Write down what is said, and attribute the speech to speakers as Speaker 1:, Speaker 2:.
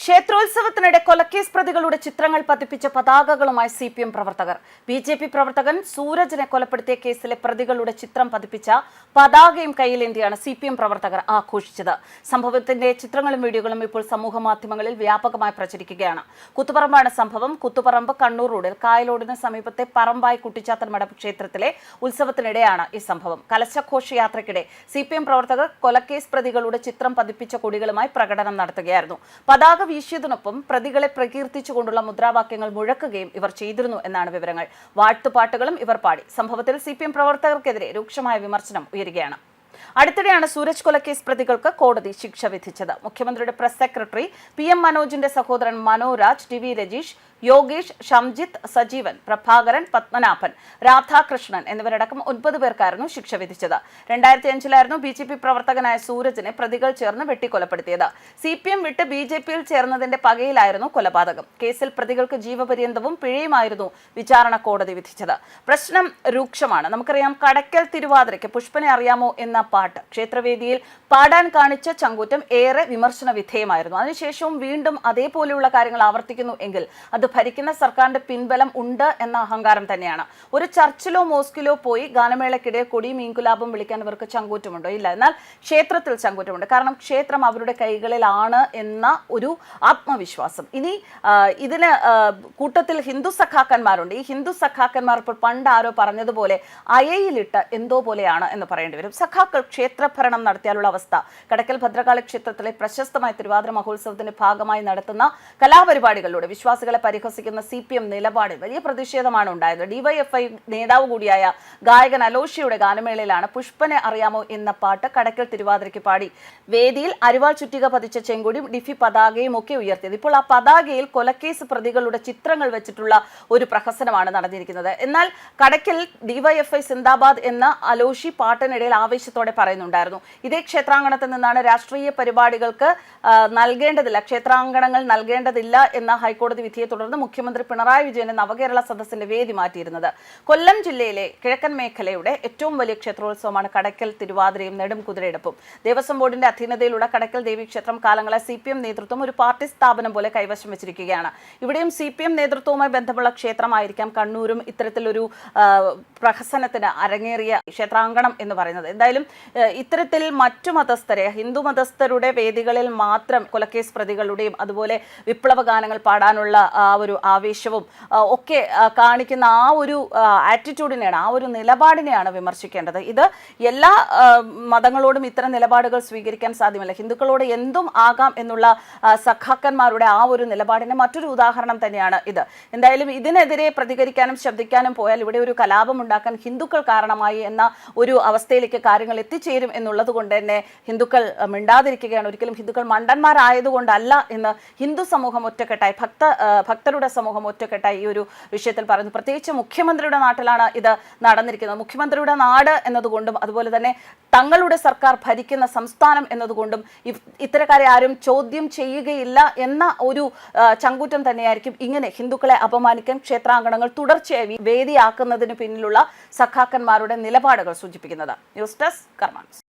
Speaker 1: ക്ഷേത്രോത്സവത്തിനിടെ കൊലക്കേസ് പ്രതികളുടെ ചിത്രങ്ങൾ പതിപ്പിച്ച പതാകകളുമായി സിപിഎം പ്രവർത്തകർ. ബിജെപി പ്രവർത്തകൻ സൂരജിനെ കൊലപ്പെടുത്തിയ കേസിലെ പ്രതികളുടെ ചിത്രം പതിപ്പിച്ച പതാകയും കയ്യിലേന്തിയാണ് സിപിഎം പ്രവർത്തകർ ആഘോഷിച്ചത്. സംഭവത്തിന്റെ ചിത്രങ്ങളും വീഡിയോകളും ഇപ്പോൾ സമൂഹ മാധ്യമങ്ങളിൽ വ്യാപകമായി പ്രചരിക്കുകയാണ്. കുത്തുപറമ്പാണ് സംഭവം. കുത്തുപറമ്പ് കണ്ണൂർ റോഡിൽ കായലോടിന് സമീപത്തെ പറമ്പായി കുട്ടിച്ചാത്തൻ മഠം ക്ഷേത്രത്തിലെ ഉത്സവത്തിനിടെയാണ് ഈ സംഭവം. കലശഘോഷയാത്രയ്ക്കിടെ സിപിഎം പ്രവർത്തകർ കൊലക്കേസ് പ്രതികളുടെ ചിത്രം പതിപ്പിച്ച കൊടികളുമായി പ്രകടനം നടത്തുകയായിരുന്നു. പതാക വീശിയതിനൊപ്പം പ്രതികളെ പ്രകീർത്തിച്ചുകൊണ്ടുള്ള മുദ്രാവാക്യങ്ങൾ മുഴക്കുകയും ഇവർ ചെയ്തിരുന്നു എന്നാണ് വിവരങ്ങൾ. വാഴ്ത്തുപാട്ടുകളും ഇവർ പാടി. സംഭവത്തിൽ സിപിഎം പ്രവർത്തകർക്കെതിരെ രൂക്ഷമായ വിമർശനം ഉയരുകയാണ്. അടുത്തിടെയാണ് സൂരജ് കൊലക്കേസ് പ്രതികൾക്ക് കോടതി ശിക്ഷ വിധിച്ചത്. മുഖ്യമന്ത്രിയുടെ പ്രസ് സെക്രട്ടറി PM മനോജിന്റെ സഹോദരൻ മനോരാജ്, TV രജീഷ്, യോഗേഷ്, ഷംജിത്ത്, സജീവൻ, പ്രഭാകരൻ, പത്മനാഭൻ, രാധാകൃഷ്ണൻ എന്നിവരടക്കം 9 പേർക്കായിരുന്നു ശിക്ഷ വിധിച്ചത്. 2005-ലായിരുന്നു BJP പ്രവർത്തകനായ സൂരജിനെ പ്രതികൾ ചേർന്ന് വെട്ടിക്കൊലപ്പെടുത്തിയത്. CPM വിട്ട് BJPയിൽ ചേർന്നതിന്റെ പകയിലായിരുന്നു കൊലപാതകം. കേസിൽ പ്രതികൾക്ക് ജീവപര്യന്തവും പിഴയുമായിരുന്നു വിചാരണ കോടതി വിധിച്ചത്. പ്രശ്നം രൂക്ഷമാണ്. നമുക്കറിയാം, കടയ്ക്കൽ തിരുവാതിരയ്ക്ക് പുഷ്പനെ അറിയാമോ എന്ന പാട്ട് ക്ഷേത്രവേദിയിൽ പാടാൻ കാണിച്ച ചങ്കൂറ്റം ഏറെ വിമർശന വിധേയമായിരുന്നു. അതിനുശേഷവും വീണ്ടും അതേപോലെയുള്ള കാര്യങ്ങൾ ആവർത്തിക്കുന്നു എങ്കിൽ അത് ഭരിക്കുന്ന സർക്കാരിന്റെ പിൻബലം ഉണ്ട് എന്ന അഹങ്കാരം തന്നെയാണ്. ഒരു ചർച്ചിലോ മോസ്കിലോ പോയി ഗാനമേളയ്ക്കിടെ കൊടി മീൻകുലാപം വിളിക്കാൻ ഇവർക്ക് ചങ്കൂറ്റമുണ്ടോ? ഇല്ല. എന്നാൽ ക്ഷേത്രത്തിൽ ചങ്കൂറ്റമുണ്ട്. കാരണം ക്ഷേത്രം അവരുടെ കൈകളിലാണ് എന്ന ഒരു ആത്മവിശ്വാസം. ഇനി ഇതിന് കൂട്ടത്തിൽ ഹിന്ദു സഖാക്കന്മാരുണ്ട്. ഈ ഹിന്ദു സഖാക്കന്മാർ ഇപ്പോൾ പണ്ട് ആരോ പറഞ്ഞതുപോലെ അയയിലിട്ട് എന്തോ പോലെയാണ് എന്ന് പറയേണ്ടി വരും. സഖാക്കൾ ക്ഷേത്രഭരണം നടത്തിയാലുള്ള അവസ്ഥ. കടക്കൽ ഭദ്രകാളി ക്ഷേത്രത്തിലെ പ്രശസ്തമായ തിരുവാതിര മഹോത്സവത്തിന്റെ ഭാഗമായി നടത്തുന്ന കലാപരിപാടികളിലൂടെ വിശ്വാസികളെ പരിഹസിക്കുന്ന CPM നിലപാടിൽ വലിയ പ്രതിഷേധമാണ് ഉണ്ടായത്. DYFI നേതാവ് കൂടിയായ ഗായകൻ അലോഷിയുടെ ഗാനമേളയിലാണ് പുഷ്പനെ അറിയാമോ എന്ന പാട്ട് കടക്കൽ തിരുവാതിരയ്ക്ക് പാടി വേദിയിൽ അരിവാൾ ചുറ്റിക പതിച്ച ചെങ്കൊടി ഡിഫി പതാകയും ഒക്കെ ഉയർത്തിയത്. ഇപ്പോൾ ആ പതാകയിൽ കൊലക്കേസ് പ്രതികളുടെ ചിത്രങ്ങൾ വെച്ചിട്ടുള്ള ഒരു പ്രഹസനമാണ് നടന്നിരിക്കുന്നത്. എന്നാൽ കടക്കൽ DYFI സിന്ദാബാദ് എന്ന അലോഷി പാട്ടിനിടയിൽ ആവേശത്തോടെ പറയുന്നുണ്ടായിരുന്നു. ഇതേ ക്ഷേത്രാങ്കണത്തിൽ നിന്നാണ് രാഷ്ട്രീയ പരിപാടികൾക്ക് നൽകേണ്ടതില്ല, ക്ഷേത്രാങ്കണങ്ങൾ നൽകേണ്ടതില്ല എന്ന ഹൈക്കോടതി വിധിയെ തുടർന്ന് മുഖ്യമന്ത്രി പിണറായി വിജയൻ നവകേരള സദസ്സിന്റെ വേദി മാറ്റിയിരുന്നത്. കൊല്ലം ജില്ലയിലെ കിഴക്കൻ മേഖലയുടെ ഏറ്റവും വലിയ ക്ഷേത്രോത്സവമാണ് കടക്കൽ തിരുവാതിരയും നെടും കുതിരയെടുപ്പും. ദേവസ്വം ബോർഡിന്റെ അധീനതയിലുള്ള കടക്കൽ ദേവീക്ഷേത്രം കാലങ്ങളെ CPM നേതൃത്വം ഒരു പാർട്ടി സ്ഥാപനം പോലെ കൈവശം വെച്ചിരിക്കുകയാണ്. ഇവിടെയും CPM നേതൃത്വവുമായി ബന്ധമുള്ള ക്ഷേത്രമായിരിക്കാം കണ്ണൂരും ഇത്തരത്തിലൊരു പ്രഹസനത്തിന് അരങ്ങേറിയ ക്ഷേത്രാങ്കണം എന്ന് പറയുന്നത്. എന്തായാലും ഇത്തരത്തിൽ മറ്റു മതസ്ഥരെ, ഹിന്ദു മതസ്ഥരുടെ വേദികളിൽ മാത്രം കൊലക്കേസ് പ്രതികളുടെയും അതുപോലെ വിപ്ലവ ഗാനങ്ങൾ പാടാനുള്ള ആ ഒരു ആവേശവും ഒക്കെ കാണിക്കുന്ന ആ ഒരു ആറ്റിറ്റ്യൂഡിനെയാണ്, ആ ഒരു നിലപാടിനെയാണ് വിമർശിക്കേണ്ടത്. ഇത് എല്ലാ മതങ്ങളോടും ഇത്തരം നിലപാടുകൾ സ്വീകരിക്കാൻ സാധ്യമല്ല. ഹിന്ദുക്കളോട് എന്തും ആകാം എന്നുള്ള സഖാക്കന്മാരുടെ ആ ഒരു നിലപാടിന് മറ്റൊരു ഉദാഹരണം തന്നെയാണ് ഇത്. എന്തായാലും ഇതിനെതിരെ പ്രതികരിക്കാനും ശബ്ദിക്കാനും പോയാൽ ഇവിടെ ഒരു കലാപം ഉണ്ടാക്കാൻ ഹിന്ദുക്കൾ കാരണമായി എന്ന ഒരു അവസ്ഥയിലേക്ക് കാര്യങ്ങൾ എത്തിച്ചേരും എന്നുള്ളത് കൊണ്ട് തന്നെ ഹിന്ദുക്കൾ മിണ്ടാതിരിക്കുകയാണ്. ഒരിക്കലും ഹിന്ദുക്കൾ മണ്ടന്മാരായതുകൊണ്ടല്ല എന്ന് ഹിന്ദു സമൂഹം ഒറ്റക്കെട്ടായി, ഭക്തരുടെ സമൂഹം ഒറ്റക്കെട്ടായി ഈ ഒരു വിഷയത്തിൽ പറയുന്നു. പ്രത്യേകിച്ച് മുഖ്യമന്ത്രിയുടെ നാട്ടിലാണ് ഇത് നടന്നിരിക്കുന്നത്. മുഖ്യമന്ത്രിയുടെ നാട് എന്നതുകൊണ്ടും അതുപോലെ തന്നെ തങ്ങളുടെ സർക്കാർ ഭരിക്കുന്ന സംസ്ഥാനം എന്നതുകൊണ്ടും ഇത്തരക്കാരെ ആരും ചോദ്യം ചെയ്യുകയില്ല എന്ന ഒരു ചങ്കൂറ്റം തന്നെയായിരിക്കും ഇങ്ങനെ ഹിന്ദുക്കളെ അപമാനിക്കാൻ ക്ഷേത്രാങ്കണങ്ങൾ തുടർച്ചയായി വേദിയാക്കുന്നതിന് പിന്നിലുള്ള സഖാക്കന്മാരുടെ നിലപാടുകൾ സൂചിപ്പിക്കുന്നത്. News desk കർമാൻസ്.